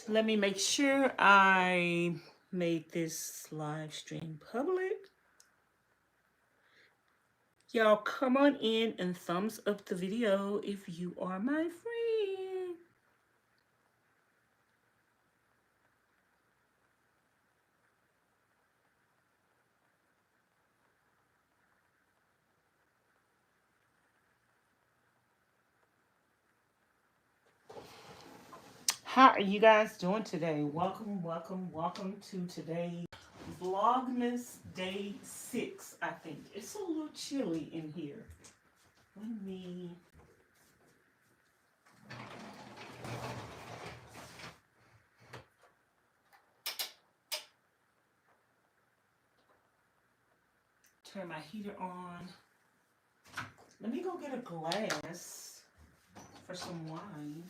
Let me make sure I made this live stream public. Y'all come on in and thumbs up the video if you are my friend. How are you guys doing today? Welcome, welcome, welcome to today's Vlogmas Day 6, I think. It's a little chilly in here. Let me turn my heater on. Let me go get a glass for some wine.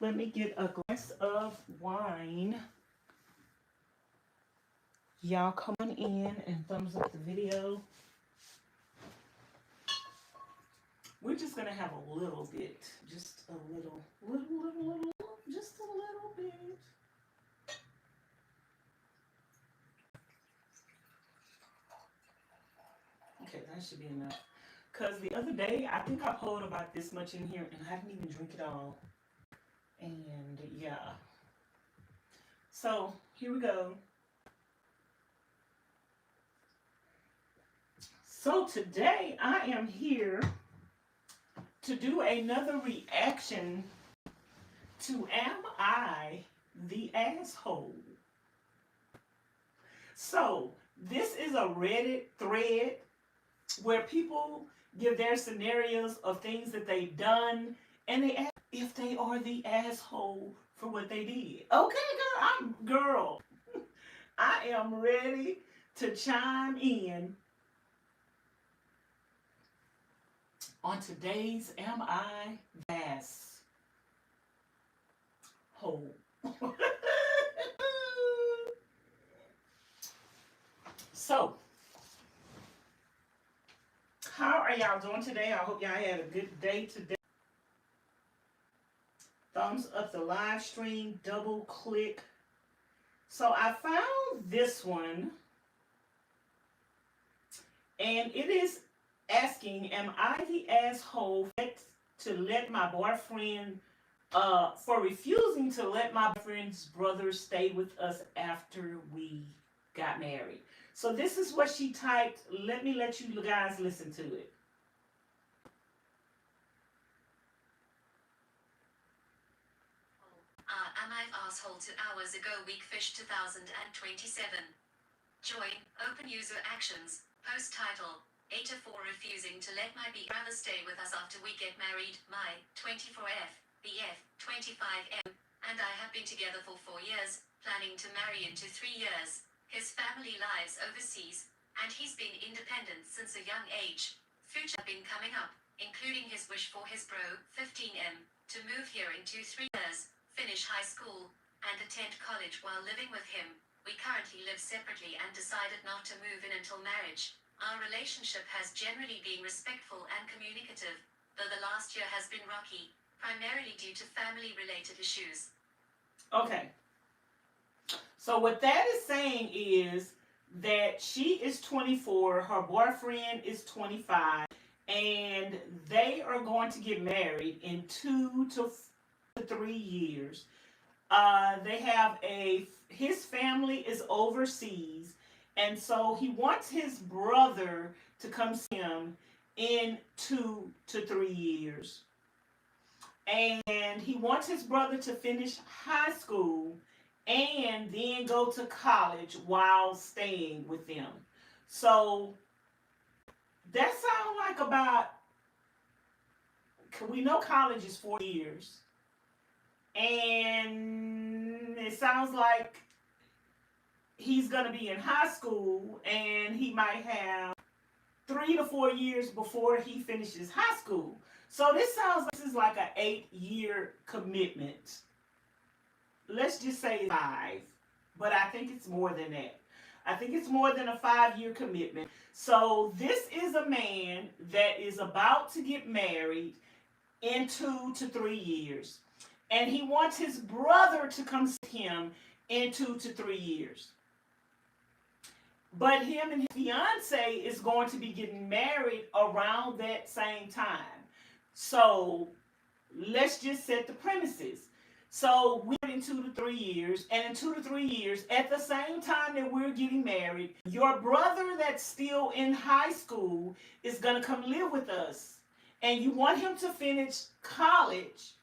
Let me get a glass of wine. Y'all come on in and thumbs up the video. We're just gonna have a little bit, just a little, just a little bit. Okay, that should be enough. Cause the other day, I think I poured about this much in here and I didn't even drink it all. And yeah. So here we go. So today I am here to do another reaction to Am I the Asshole? So this is a Reddit thread where people give their scenarios of things that they've done and they ask if they are the asshole for what they did. Okay, girl, I am ready to chime in on today's Am I the Asshole? So, how are y'all doing today? I hope y'all had a good day today. Thumbs up the live stream, double click. So I found this one, and it is asking, am I the asshole to let my boyfriend, for refusing to let my boyfriend's brother stay with us after we got married? So this is what she typed. Let me let you guys listen to it. Am I asshole 2 hours ago? Weekfish 2027. Join. Open user actions. Post title. AITA for refusing to let my brother stay with us after we get married. My 24F, BF, 25M, and I have been together for 4 years, planning to marry into 3 years. His family lives overseas, and he's been independent since a young age. Future have been coming up, including his wish for his bro, 15M, to move here in 2-3 years, finish high school, and attend college while living with him. We currently live separately and decided not to move in until marriage. Our relationship has generally been respectful and communicative, though the last year has been rocky, primarily due to family-related issues. Okay. So what that is saying is that she is 24, her boyfriend is 25, and they are going to get married in 2 to 3 years. His family is overseas, And so he wants his brother to come see him in 2 to 3 years. And he wants his brother to finish high school and then go to college while staying with them. So that sounds like about, we know college is 4 years. And it sounds like he's going to be in high school and he might have 3 to 4 years before he finishes high school. So this sounds like this is like an 8-year commitment. Let's just say 5, but I think it's more than that. I think it's more than a 5-year commitment. So this is a man that is about to get married in 2 to 3 years. And he wants his brother to come see him in 2 to 3 years. But him and his fiance is going to be getting married around that same time. So let's just set the premises. So we're in 2 to 3 years, and in 2 to 3 years, at the same time that we're getting married, your brother that's still in high school is going to come live with us. And you want him to finish college.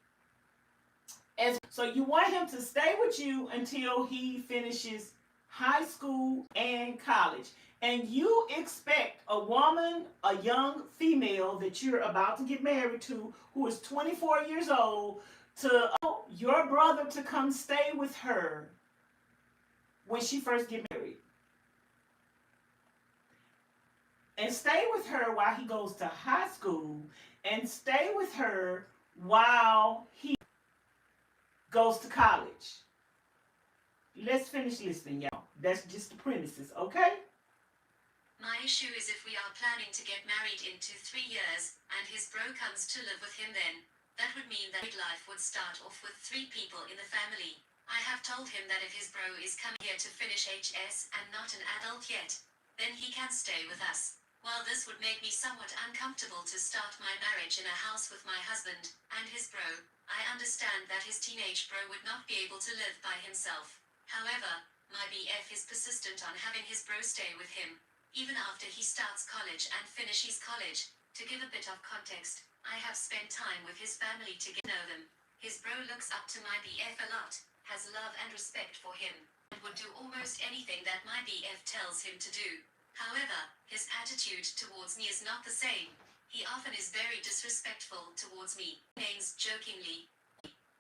So you want him to stay with you until he finishes high school and college. And you expect a woman, a young female that you're about to get married to, who is 24 years old, to your brother to come stay with her when she first gets married. And stay with her while he goes to high school, and stay with her while he goes to college. Let's finish listening, y'all. That's just the premises, okay? My issue is if we are planning to get married in 2-3 years, and his bro comes to live with him then, that would mean that life would start off with 3 people in the family. I have told him that if his bro is coming here to finish HS and not an adult yet, then he can stay with us. While this would make me somewhat uncomfortable to start my marriage in a house with my husband and his bro, I understand that his teenage bro would not be able to live by himself. However, my BF is persistent on having his bro stay with him, even after he starts college and finishes college. To give a bit of context, I have spent time with his family to get to know them. His bro looks up to my BF a lot, has love and respect for him, and would do almost anything that my BF tells him to do. However, his attitude towards me is not the same. He often is very disrespectful towards me, names jokingly.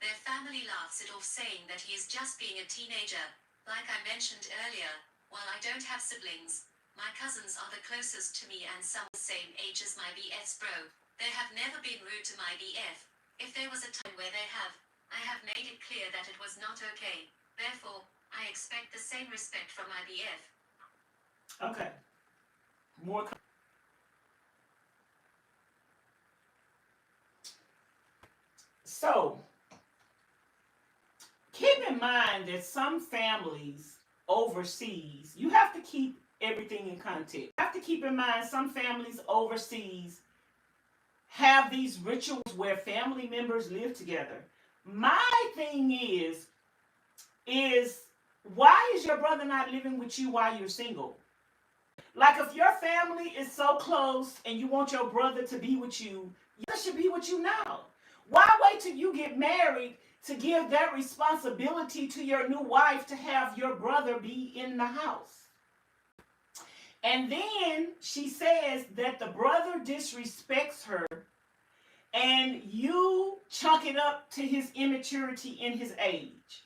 Their family laughs it off, saying that he is just being a teenager. Like I mentioned earlier, while I don't have siblings, my cousins are the closest to me and some the same age as my BF's bro. They have never been rude to my BF. If there was a time where they have, I have made it clear that it was not okay. Therefore, I expect the same respect from my BF. Okay. More. So, keep in mind that some families overseas, you have to keep everything in context. You have to keep in mind some families overseas have these rituals where family members live together. My thing is why is your brother not living with you while you're single? Like, if your family is so close and you want your brother to be with you, he should be with you now. Why wait till you get married to give that responsibility to your new wife to have your brother be in the house? And then she says that the brother disrespects her, and you chalk it up to his immaturity in his age.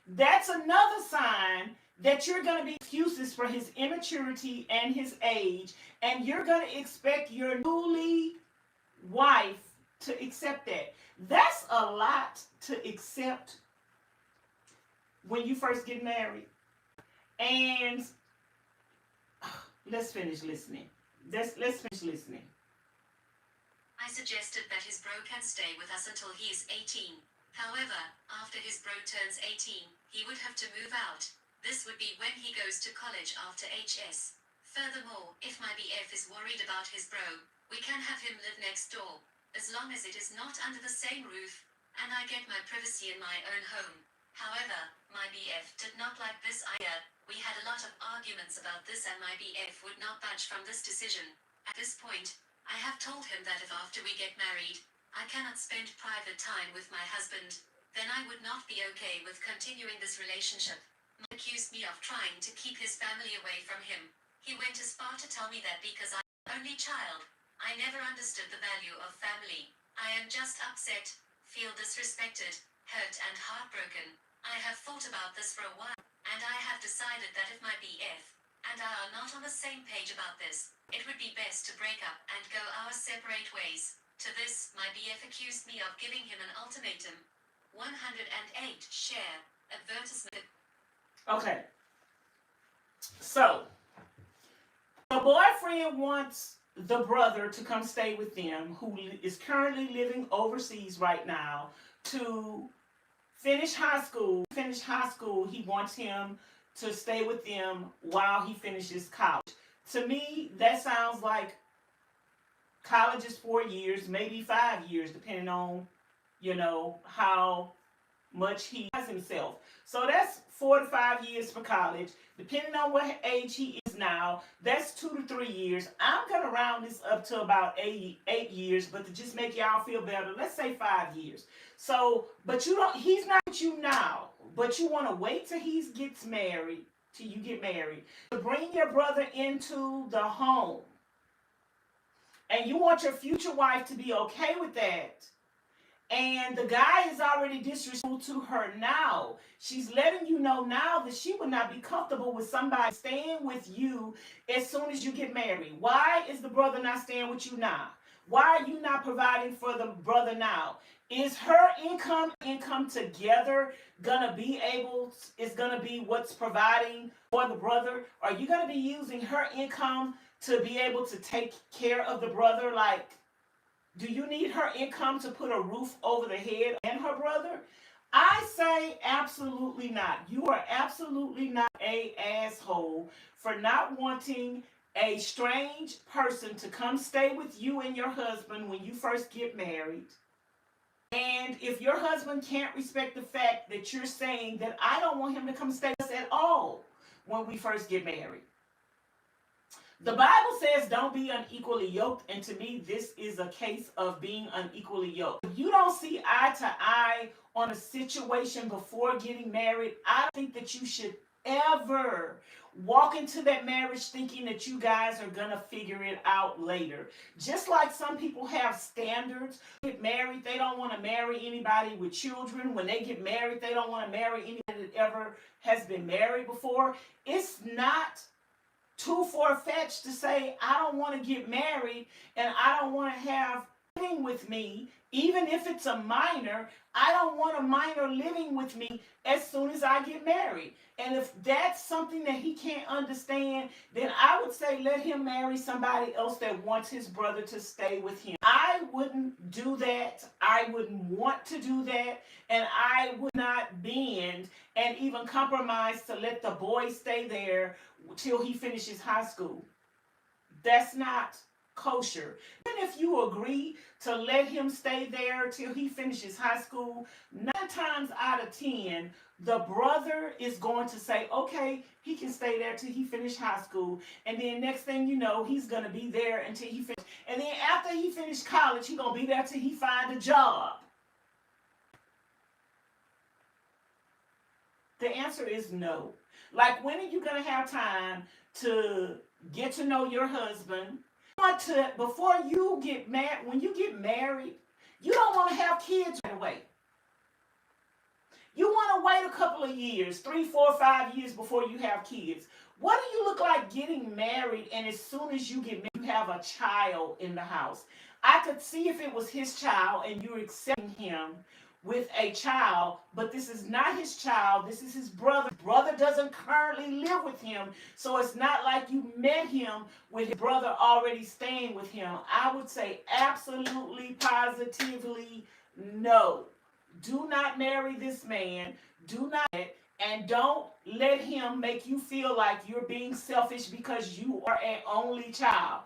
That's another sign that you're going to be excuses for his immaturity and his age, and you're going to expect your newly wife to accept that. That's a lot to accept when you first get married. And let's finish listening. Let's finish listening. I suggested that his bro can stay with us until he is 18. However, after his bro turns 18, he would have to move out. This would be when he goes to college after HS. Furthermore, if my BF is worried about his bro, we can have him live next door, as long as it is not under the same roof, and I get my privacy in my own home. However, my BF did not like this idea, We had a lot of arguments about this and my BF would not budge from this decision. At this point, I have told him that if after we get married, I cannot spend private time with my husband, then I would not be okay with continuing this relationship. He accused me of trying to keep his family away from him. He went as far to tell me that because I'm the only child, I never understood the value of family. I am just upset, feel disrespected, hurt and heartbroken. I have thought about this for a while, and I have decided that if my BF and I are not on the same page about this, it would be best to break up and go our separate ways. To this, my BF accused me of giving him an ultimatum. 108 share advertisement. Okay. So, the boyfriend wants the brother to come stay with them, who is currently living overseas right now, to finish high school. He wants him to stay with them while he finishes college. To me, that sounds like college is 4 years, maybe 5 years, depending on, how much he has himself. So that's 4 to 5 years for college. Depending on what age he is now, that's 2 to 3 years. I'm going to round this up to about 8 years, but to just make y'all feel better, let's say 5 years. So, but he's not with you now, but you want to wait till he gets married, till you get married, to bring your brother into the home. And you want your future wife to be okay with that. And the guy is already disrespectful to her now. She's letting you know now that she would not be comfortable with somebody staying with you as soon as you get married. Why is the brother not staying with you now? Why are you not providing for the brother now? Is her income together gonna be what's providing for the brother? Are you gonna be using her income to be able to take care of the brother? Like, do you need her income to put a roof over the head and her brother? I say absolutely not. You are absolutely not an asshole for not wanting a strange person to come stay with you and your husband when you first get married. And if your husband can't respect the fact that you're saying that I don't want him to come stay with us at all when we first get married. The Bible says don't be unequally yoked, and to me, this is a case of being unequally yoked. If you don't see eye to eye on a situation before getting married, I don't think that you should ever walk into that marriage thinking that you guys are going to figure it out later. Just like some people have standards. Get married, they don't want to marry anybody with children. When they get married, they don't want to marry anybody that ever has been married before. It's not too far-fetched to say, I don't want to get married and I don't want to have living with me, even if it's a minor. I don't want a minor living with me as soon as I get married. And if that's something that he can't understand, then I would say let him marry somebody else that wants his brother to stay with him. I wouldn't do that. I wouldn't want to do that. And I would not bend and even compromise to let the boy stay there till he finishes high school. That's not kosher. Even if you agree to let him stay there till he finishes high school, 9 times out of 10, the brother is going to say, okay, he can stay there till he finishes high school. And then next thing you know, he's going to be there until he finishes. And then after he finishes college, he's going to be there till he finds a job. The answer is no. Like, when are you going to have time to get to know your husband? Before you get married, when you get married, you don't want to have kids right away. You want to wait a couple of years, 3, 4, 5 years before you have kids. What do you look like getting married and as soon as you get married, you have a child in the house? I could see if it was his child and you're accepting him with a child, but this is not his child. This is his brother. His brother doesn't currently live with him, so it's not like you met him with his brother already staying with him. I would say absolutely, positively, no. Do not marry this man. Do not, and don't let him make you feel like you're being selfish because you are an only child.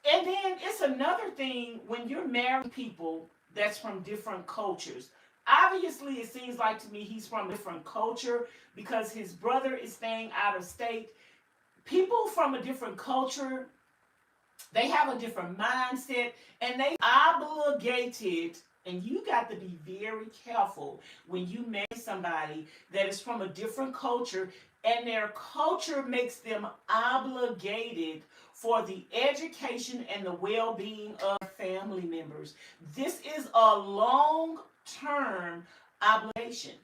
And then it's another thing when you're marrying people that's from different cultures. Obviously, it seems like to me he's from a different culture because his brother is staying out of state. People from a different culture, they have a different mindset, and they obligated. And you got to be very careful when you marry somebody that is from a different culture, and their culture makes them obligated for the education and the well-being of family members. This is a long-term obligation,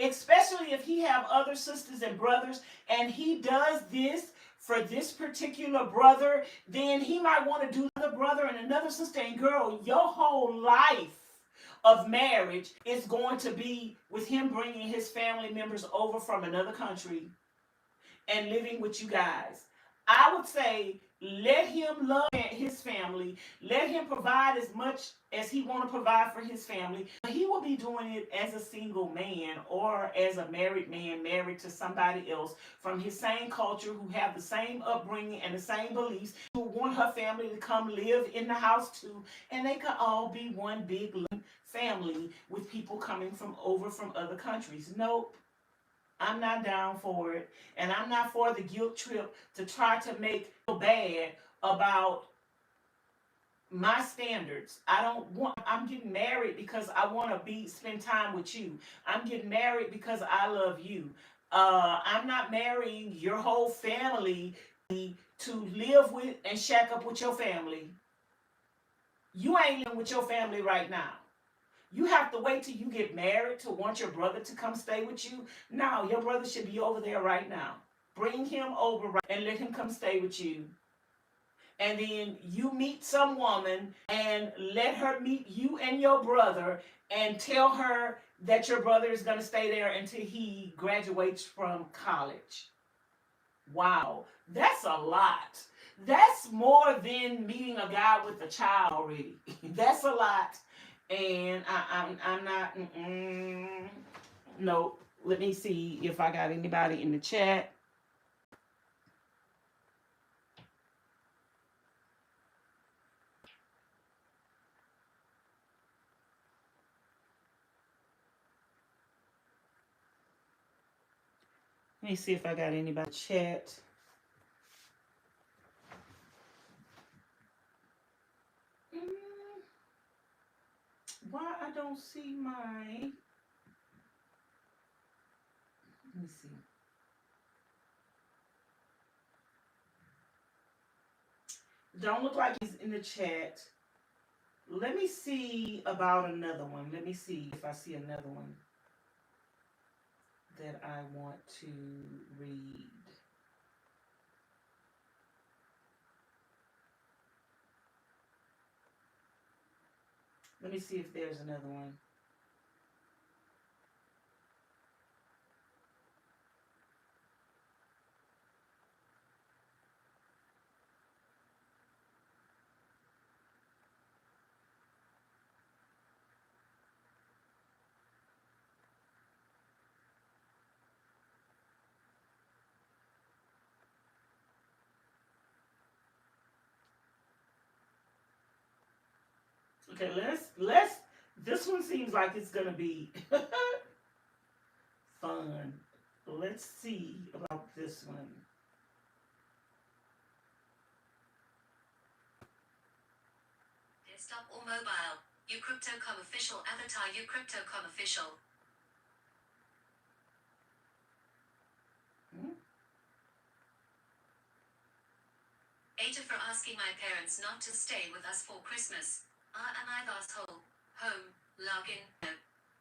especially if he have other sisters and brothers, and he does this for this particular brother, then he might want to do another brother and another sister. And girl, your whole life of marriage is going to be with him bringing his family members over from another country and living with you guys. I would say let him love his family. Let him provide as much as he want to provide for his family. He will be doing it as a single man or as a married man married to somebody else from his same culture who have the same upbringing and the same beliefs, who want her family to come live in the house too, and they could all be one big family with people coming from over from other countries. Nope. I'm not down for it. And I'm not for the guilt trip to try to make feel bad about my standards. I'm getting married because I want to spend time with you. I'm getting married because I love you. I'm not marrying your whole family to live with and shack up with your family. You ain't living with your family right now. You have to wait till you get married to want your brother to come stay with you. No, your brother should be over there right now. Bring him over and let him come stay with you. And then you meet some woman and let her meet you and your brother and tell her that your brother is going to stay there until he graduates from college. Wow, that's a lot. That's more than meeting a guy with a child already. That's a lot. And I'm not, no. Let me see if I got anybody in the chat. Let me see if I got anybody in the chat. Why I don't see my... Let me see. Don't look like he's in the chat. Let me see about another one. Let me see if I see another one that I want to read. Let me see if there's another one. Okay, let's this one seems like it's gonna be fun. Let's see about this one. Desktop or mobile. uCrypto.com official avatar. uCrypto.com official. AITA for asking my parents not to stay with us for Christmas. Am I the asshole? Home. Login. No.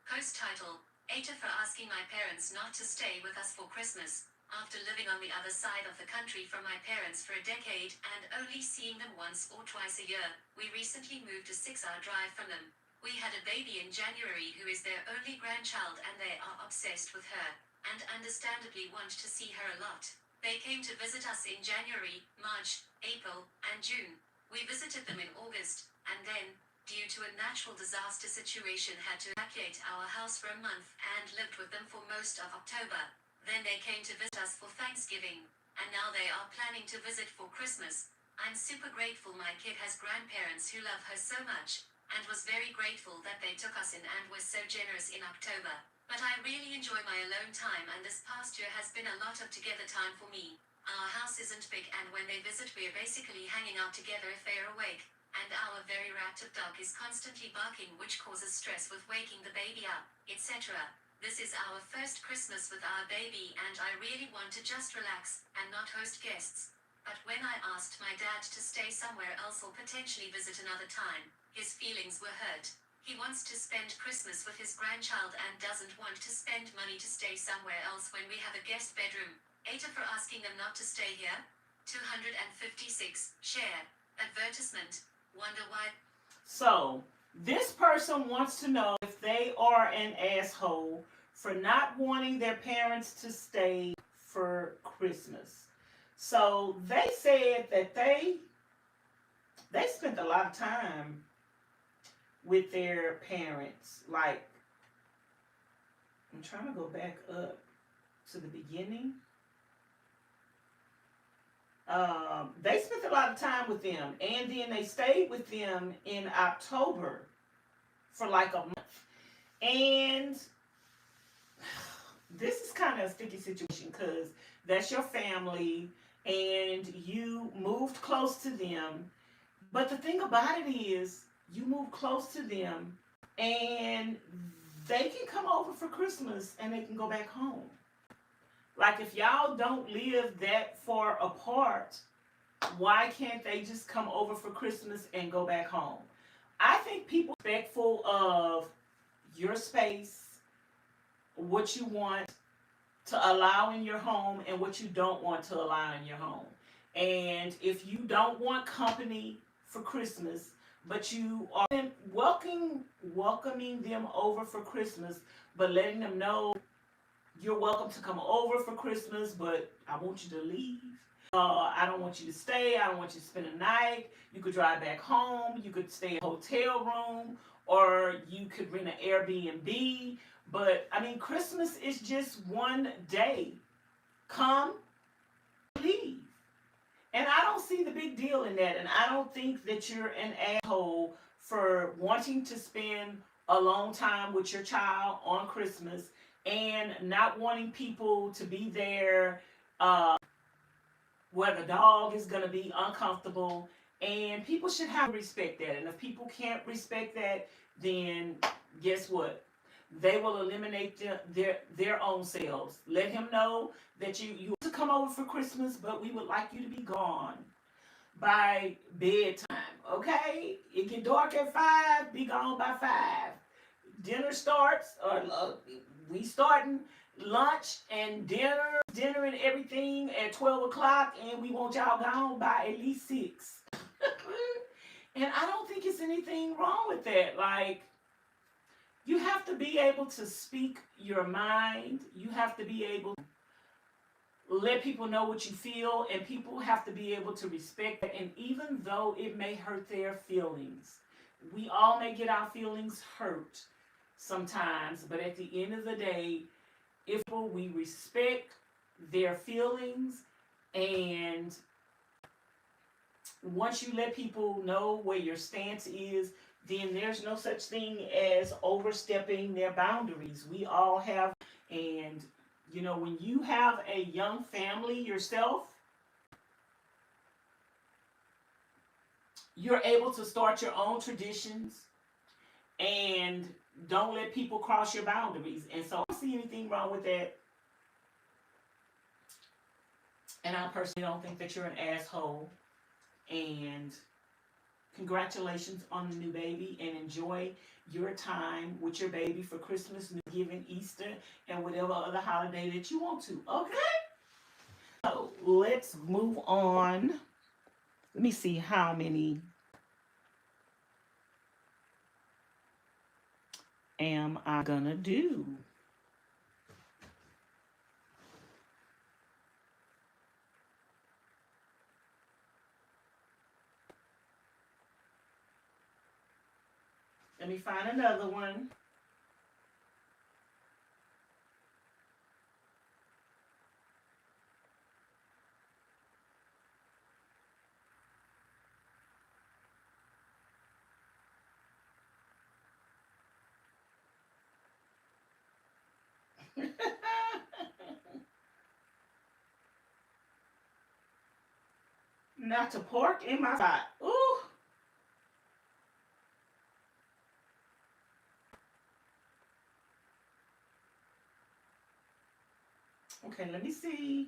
Post title. AITA for asking my parents not to stay with us for Christmas. After living on the other side of the country from my parents for a decade and only seeing them once or twice a year, we recently moved a 6-hour drive from them. We had a baby in January who is their only grandchild, and they are obsessed with her, and understandably want to see her a lot. They came to visit us in January, March, April, and June. We visited them in August, and then, due to a natural disaster situation, had to evacuate our house for a month and lived with them for most of October. Then they came to visit us for Thanksgiving, and now they are planning to visit for Christmas. I'm super grateful my kid has grandparents who love her so much, and was very grateful that they took us in and were so generous in October. But I really enjoy my alone time, and this past year has been a lot of together time for me. Our house isn't big, and when they visit we're basically hanging out together if they're awake. And our very reactive dog is constantly barking, which causes stress with waking the baby up, etc. This is our first Christmas with our baby, and I really want to just relax and not host guests. But when I asked my dad to stay somewhere else or potentially visit another time, his feelings were hurt. He wants to spend Christmas with his grandchild and doesn't want to spend money to stay somewhere else when we have a guest bedroom. AITA for asking them not to stay here. 256. Share. Advertisement. Wonder why. So this person wants to know if they are an asshole for not wanting their parents to stay for Christmas. So they said that they spent a lot of time with their parents. Like, I'm trying to go back up to the beginning. They spent a lot of time with them, and then they stayed with them in October for like a month. And this is kind of a sticky situation because that's your family and you moved close to them. But the thing about it is, you move close to them and they can come over for Christmas and they can go back home. Like, if y'all don't live that far apart, why can't they just come over for Christmas and go back home? I think people are respectful of your space, what you want to allow in your home and what you don't want to allow in your home. And if you don't want company for Christmas, but you are welcoming them over for Christmas, but letting them know you're welcome to come over for Christmas, but I want you to leave. I don't want you to stay. I don't want you to spend a night. You could drive back home. You could stay in a hotel room, or you could rent an Airbnb. But, I mean, Christmas is just one day. Come, leave. And I don't see the big deal in that. And I don't think that you're an asshole for wanting to spend a long time with your child on Christmas and not wanting people to be there where the dog is going to be uncomfortable. And people should have to respect that. And if people can't respect that, then guess what? They will eliminate their own selves. Let him know that you want to come over for Christmas, but we would like you to be gone by bedtime, okay? It get dark at 5, be gone by 5. Dinner starts, we starting lunch and dinner and everything at 12 o'clock, and we want y'all gone by at least 6. And I don't think it's anything wrong with that. Like, you have to be able to speak your mind. You have to be able to let people know what you feel, and people have to be able to respect that. And even though it may hurt their feelings, we all may get our feelings hurt sometimes, but at the end of the day, if we respect their feelings, and once you let people know where your stance is, then there's no such thing as overstepping their boundaries. We all have, and you know, when you have a young family yourself, you're able to start your own traditions and don't let people cross your boundaries. And so I don't see anything wrong with that. And I personally don't think that you're an asshole. And congratulations on the new baby, and enjoy your time with your baby for Christmas, New Giving, Easter, and whatever other holiday that you want to. Okay? So let's move on. Let me see how many am I gonna do. Let me find another one. Not to park in my spot. Ooh. Okay, let me see.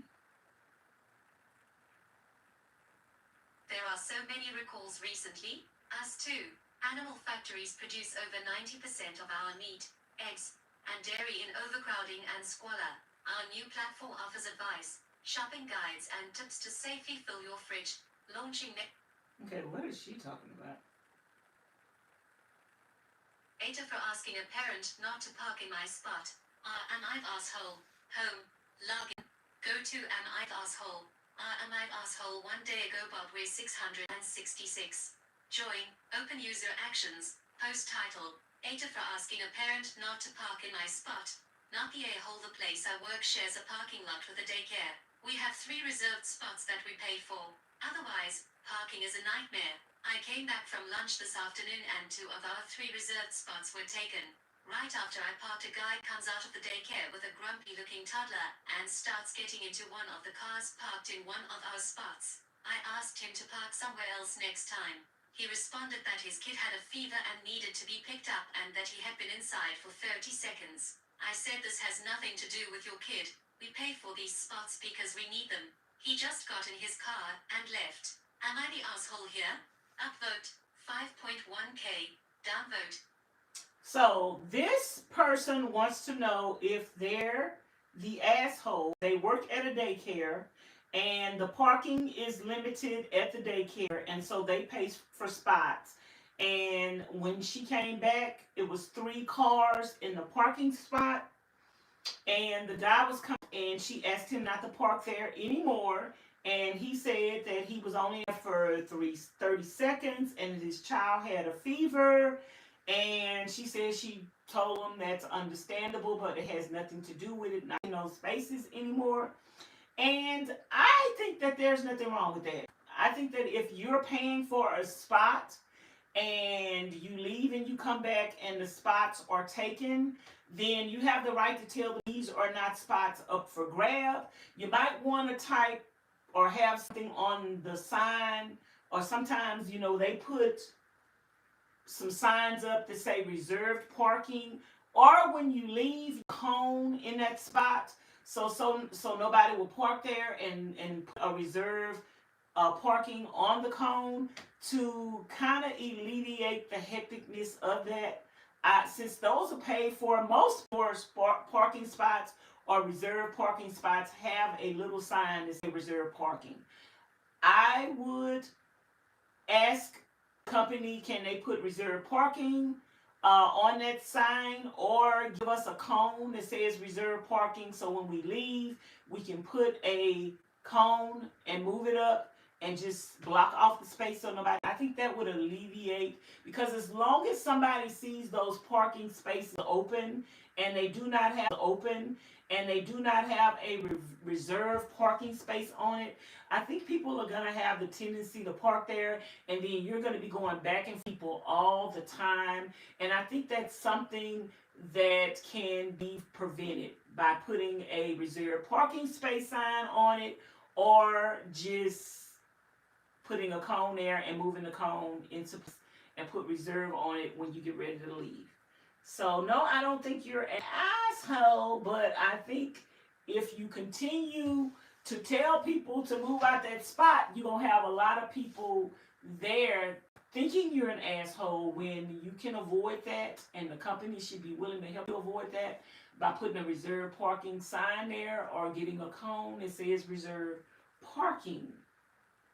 There are so many recalls recently. Us too. Animal factories produce over 90% of our meat, eggs, and dairy in overcrowding and squalor. Our new platform offers advice, shopping guides, and tips to safely fill your fridge. Launching next. Okay, what is she talking about? AITA for asking a parent not to park in my spot. Am I the asshole? Home. Login. Go to am I the asshole? Am I the asshole? 1 day ago Bob way 666. Join. Open user actions. Post title. AITA for asking a parent not to park in my spot. Not the a-hole. The place I work shares a parking lot with a daycare. We have 3 reserved spots that we pay for. Otherwise, parking is a nightmare. I came back from lunch this afternoon and 2 of our 3 reserved spots were taken. Right after I parked, a guy comes out of the daycare with a grumpy-looking toddler and starts getting into one of the cars parked in one of our spots. I asked him to park somewhere else next time. He responded that his kid had a fever and needed to be picked up and that he had been inside for 30 seconds. I said this has nothing to do with your kid. We pay for these spots because we need them. He just got in his car and left. Am I the asshole here? Upvote 5.1k. Downvote. So this person wants to know if they're the asshole. They work at a daycare and the parking is limited at the daycare, and so they pay for spots. And when she came back, it was 3 cars in the parking spot, and the guy was coming and she asked him not to park there anymore, and he said that he was only there for 30 seconds and his child had a fever, and she said she told him that's understandable, but it has nothing to do with it, not in those spaces anymore. And I think that there's nothing wrong with that. I think that if you're paying for a spot and you leave and you come back and the spots are taken, then you have the right to tell them these are not spots up for grab. You might want to type or have something on the sign, or sometimes, they put some signs up that say reserved parking, or when you leave, cone in that spot, so nobody will park there, and put a reserve parking on the cone to kind of alleviate the hecticness of that. Since those are paid for, most parking spots or reserved parking spots have a little sign that says reserved parking. I would ask company, can they put reserved parking on that sign, or give us a cone that says reserved parking, so when we leave we can put a cone and move it up and just block off the space so nobody. I think that would alleviate, because as long as somebody sees those parking spaces open and they do not have a reserved parking space on it, I think people are going to have the tendency to park there, and then you're going to be going back and people all the time. And I think that's something that can be prevented by putting a reserved parking space sign on it, or just putting a cone there and moving the cone into and put reserve on it when you get ready to leave. So no, I don't think you're an asshole, but I think if you continue to tell people to move out that spot, you're going to have a lot of people there thinking you're an asshole, when you can avoid that, and the company should be willing to help you avoid that by putting a reserved parking sign there or getting a cone that says reserved parking.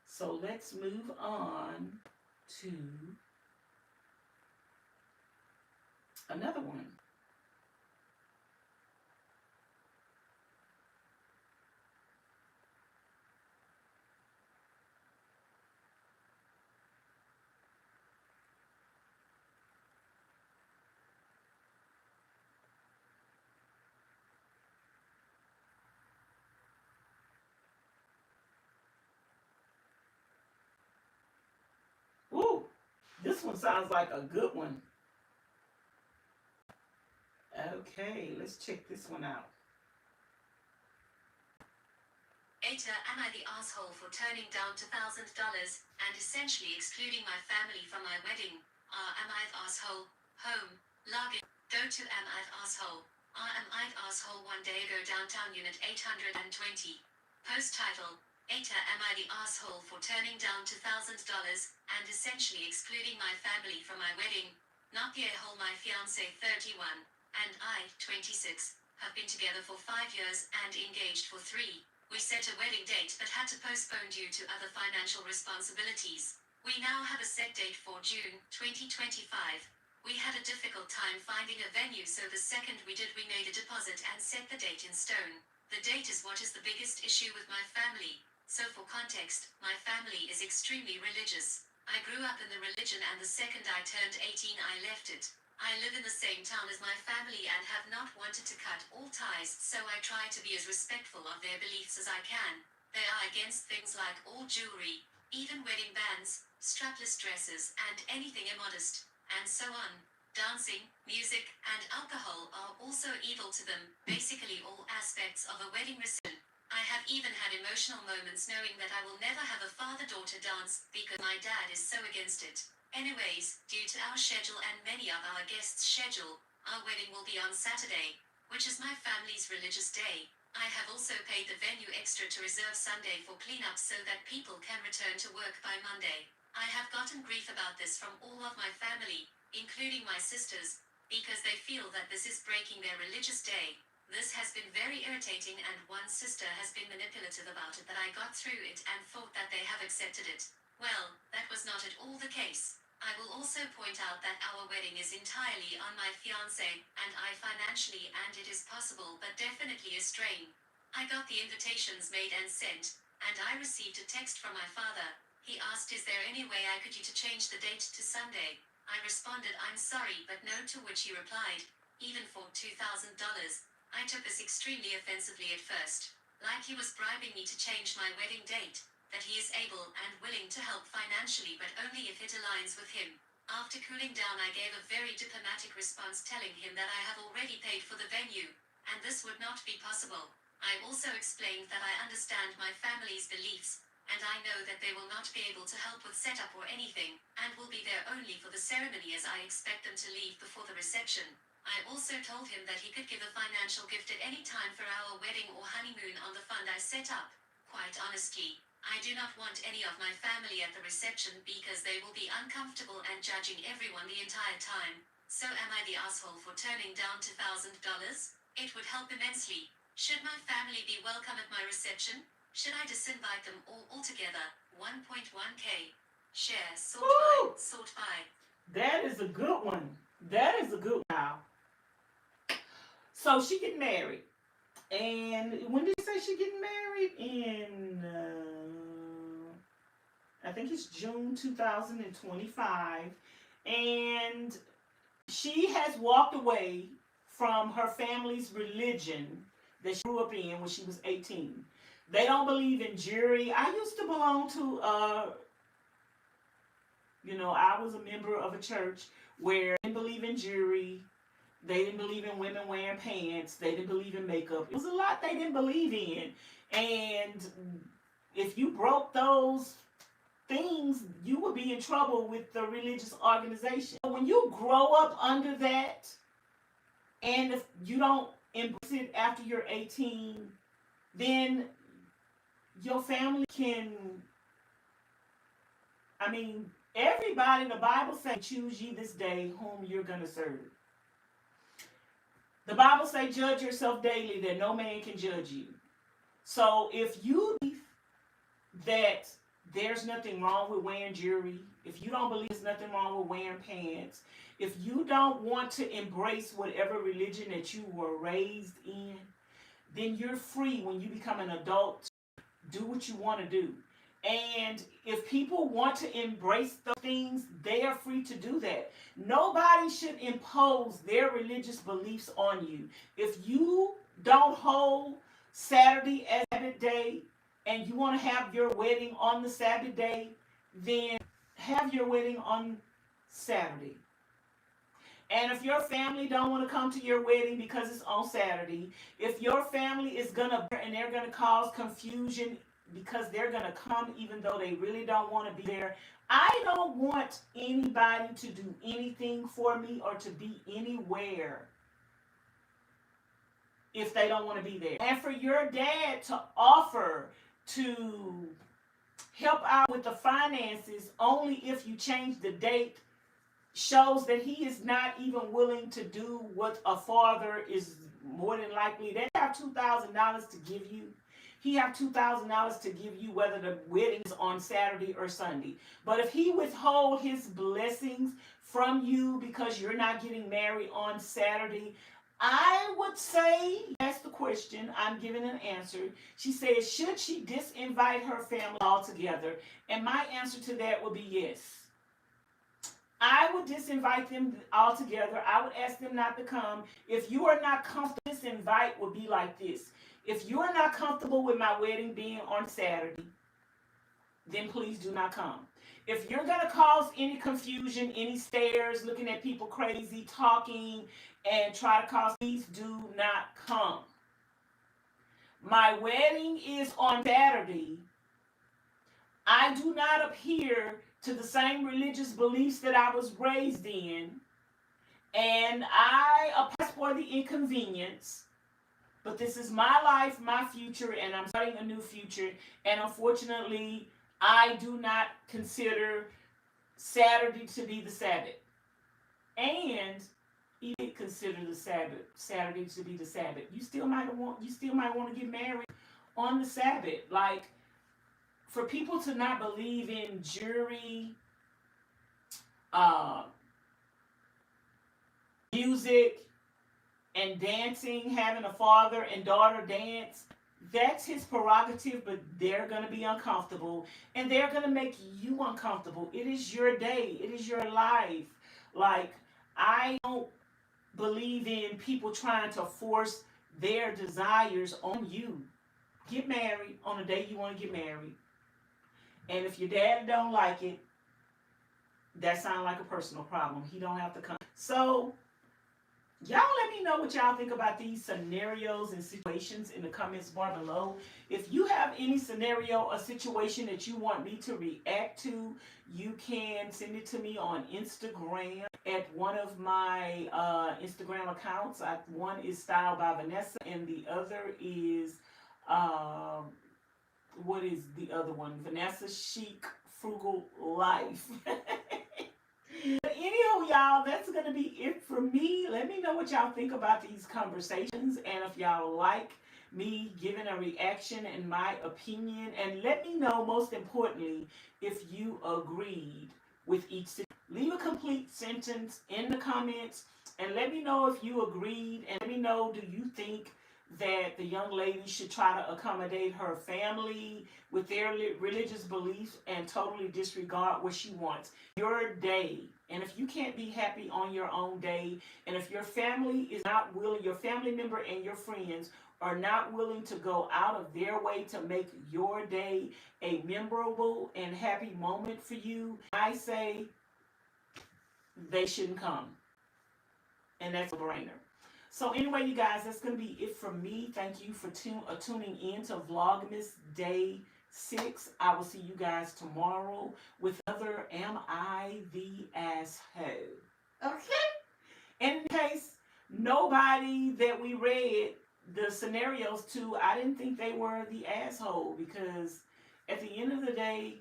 So let's move on to another one. Ooh, this one sounds like a good one. Okay, let's check this one out. AITA, am I the asshole for turning down $2,000 and essentially excluding my family from my wedding? Am I the asshole? Home. Login. Go to am I the asshole? Am I the asshole? One day ago downtown unit 820. Post title. AITA, am I the asshole for turning down $2,000 and essentially excluding my family from my wedding? Not the a-hole. My fiance 31 and I 26 have been together for 5 years and engaged for 3. We set a wedding date but had to postpone due to other financial responsibilities. We now have a set date for June 2025. We had a difficult time finding a venue, so the second we did, we made a deposit and set the date in stone. The date is what is the biggest issue with my family. So for context, my family is extremely religious. I grew up in the religion, and the second I turned 18 I left it. I live in the same town as my family and have not wanted to cut all ties, so I try to be as respectful of their beliefs as I can. They are against things like all jewelry, even wedding bands, strapless dresses, and anything immodest, and so on. Dancing, music, and alcohol are also evil to them, basically all aspects of a wedding reception. I have even had emotional moments knowing that I will never have a father-daughter dance because my dad is so against it. Anyways, due to our schedule and many of our guests' schedule, our wedding will be on Saturday, which is my family's religious day. I have also paid the venue extra to reserve Sunday for cleanup so that people can return to work by Monday. I have gotten grief about this from all of my family, including my sisters, because they feel that this is breaking their religious day. This has been very irritating, and one sister has been manipulative about it, that I got through it and thought that they have accepted it. Well, that was not at all the case. I will also point out that our wedding is entirely on my fiancé and I financially, and it is possible but definitely a strain. I got the invitations made and sent, and I received a text from my father. He asked, is there any way I could change the date to Sunday? I responded, I'm sorry, but no, to which he replied, even for $2,000. I took this extremely offensively at first, like he was bribing me to change my wedding date, that he is able and willing to help financially but only if it aligns with him. After cooling down, I gave a very diplomatic response telling him that I have already paid for the venue, and this would not be possible. I also explained that I understand my family's beliefs, and I know that they will not be able to help with setup or anything, and will be there only for the ceremony as I expect them to leave before the reception. I also told him that he could give a financial gift at any time for our wedding or honeymoon on the fund I set up. Quite honestly, I do not want any of my family at the reception because they will be uncomfortable and judging everyone the entire time. So am I the asshole for turning down $2,000? It would help immensely. Should my family be welcome at my reception? Should I disinvite them all altogether? 1.1k. Share, sort by, sort by. That is a good one. That is a good one. So she get married. And when did you say she getting married? In, I think it's June 2025. And she has walked away from her family's religion that she grew up in when she was 18. They don't believe in jury. I used to belong to, I was a member of a church where they didn't believe in jury. They didn't believe in women wearing pants. They didn't believe in makeup. It was a lot they didn't believe in. And if you broke those things, you would be in trouble with the religious organization. When you grow up under that, and if you don't embrace it after you're 18, then your family can, everybody, the Bible says, choose ye this day whom you're going to serve. The Bible says, judge yourself daily that no man can judge you. So if you believe that there's nothing wrong with wearing jewelry, if you don't believe there's nothing wrong with wearing pants, if you don't want to embrace whatever religion that you were raised in, then you're free when you become an adult to do what you want to do. And if people want to embrace those things, they are free to do that. Nobody should impose their religious beliefs on you. If you don't hold Saturday as Sabbath day and you want to have your wedding on the Sabbath day, then have your wedding on Saturday. And if your family don't want to come to your wedding because it's on Saturday, if your family is gonna and they're gonna cause confusion because they're gonna come even though they really don't want to be there, I don't want anybody to do anything for me or to be anywhere if they don't want to be there. And for your dad to offer to help out with the finances only if you change the date shows that he is not even willing to do what a father is more than likely. They have $2,000 to give you. He have $2,000 to give you whether the wedding is on Saturday or Sunday. But if he withhold his blessings from you because you're not getting married on Saturday, I would say, that's the question, I'm giving an answer. She says, should she disinvite her family altogether? And my answer to that would be yes. I would disinvite them altogether. I would ask them not to come. If you are not comfortable, this invite would be like this. If you are not comfortable with my wedding being on Saturday, then please do not come. If you're going to cause any confusion, any stares, looking at people crazy, talking, and try to cause, please do not come. My wedding is on Saturday. I do not adhere to the same religious beliefs that I was raised in, and I apologize for the inconvenience, but this is my life, my future, and I'm starting a new future, and unfortunately, I do not consider Saturday to be the Sabbath, and even consider the Saturday to be the Sabbath. You still might want to get married on the Sabbath, like. For people to not believe in jury, music, and dancing, having a father and daughter dance, that's his prerogative, but they're going to be uncomfortable, and they're going to make you uncomfortable. It is your day. It is your life. Like, I don't believe in people trying to force their desires on you. Get married on the day you want to get married. And if your dad don't like it, that sounds like a personal problem. He don't have to come. So, y'all let me know what y'all think about these scenarios and situations in the comments bar below. If you have any scenario or situation that you want me to react to, you can send it to me on Instagram at one of my Instagram accounts. One is Style by Vanessa, and the other is... what is the other one? Vanessa Chic Frugal Life. But anyhow, y'all, that's going to be it for me. Let me know what y'all think about these conversations, and if y'all like me giving a reaction and my opinion, and let me know, most importantly, if you agreed with each sentence. Leave a complete sentence in the comments, and let me know if you agreed, and let me know, do you think that the young lady should try to accommodate her family with their religious beliefs and totally disregard what she wants? Your day. And if you can't be happy on your own day, and if your family is not willing, your family member and your friends are not willing to go out of their way to make your day a memorable and happy moment for you, I say they shouldn't come. And that's a brainer. So anyway, you guys, that's going to be it from me. Thank you for tuning in to Vlogmas Day 6. I will see you guys tomorrow with another Am I the Asshole? Okay? In case nobody that we read the scenarios to, I didn't think they were the asshole, because at the end of the day,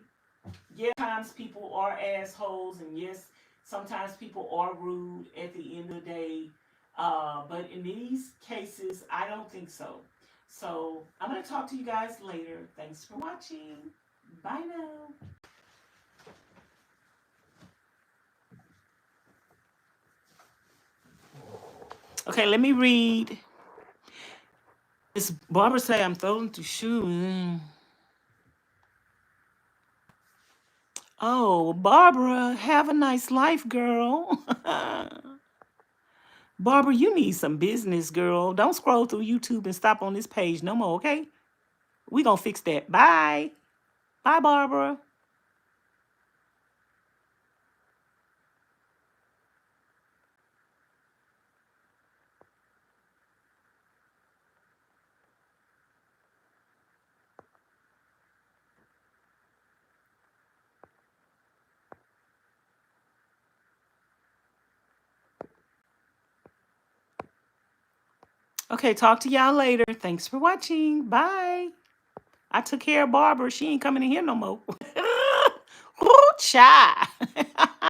yes, sometimes people are assholes, and yes, sometimes people are rude at the end of the day. But in these cases, I don't think so. So I'm going to talk to you guys later. Thanks for watching. Bye now. Okay, let me read. Miss Barbara say I'm throwing through shoes. Oh, Barbara, have a nice life, girl. Barbara, you need some business, girl. Don't scroll through YouTube and stop on this page no more, okay? We gonna fix that. Bye. Bye, Barbara. Okay, talk to y'all later. Thanks for watching. Bye. I took care of Barbara. She ain't coming in here no more. Ooh, child.